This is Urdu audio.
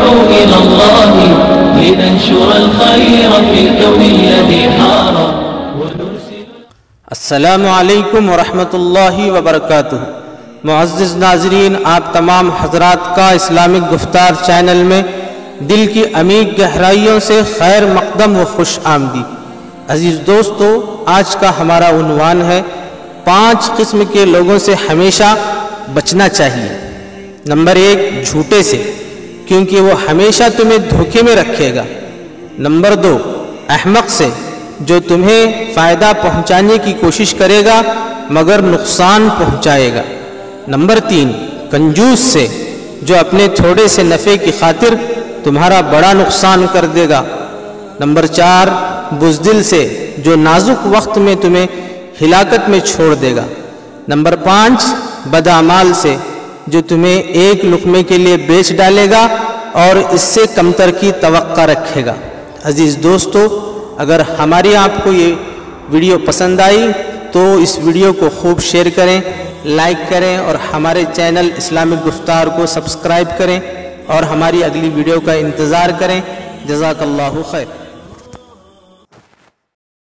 ندعو إلى الله لننشر الخير في الكون الذي حار. السلام علیکم ورحمۃ اللہ وبرکاتہ. معزز ناظرین، آپ تمام حضرات کا اسلامک گفتار چینل میں دل کی عمیق گہرائیوں سے خیر مقدم و خوش آمدید. عزیز دوستو، آج کا ہمارا عنوان ہے 5 قسم کے لوگوں سے ہمیشہ بچنا چاہیے. نمبر 1، جھوٹے سے، کیونکہ وہ ہمیشہ تمہیں دھوکے میں رکھے گا. نمبر 2، احمق سے، جو تمہیں فائدہ پہنچانے کی کوشش کرے گا مگر نقصان پہنچائے گا. نمبر 3، کنجوس سے، جو اپنے تھوڑے سے نفع کی خاطر تمہارا بڑا نقصان کر دے گا. نمبر 4، بزدل سے، جو نازک وقت میں تمہیں ہلاکت میں چھوڑ دے گا. نمبر 5، بدعمال سے، جو تمہیں ایک لقمے کے لیے بیچ ڈالے گا اور اس سے کمتر کی توقع رکھے گا. عزیز دوستو، اگر ہماری آپ کو یہ ویڈیو پسند آئی تو اس ویڈیو کو خوب شیئر کریں، لائک کریں اور ہمارے چینل اسلامک گفتار کو سبسکرائب کریں اور ہماری اگلی ویڈیو کا انتظار کریں. جزاک اللہ خیر.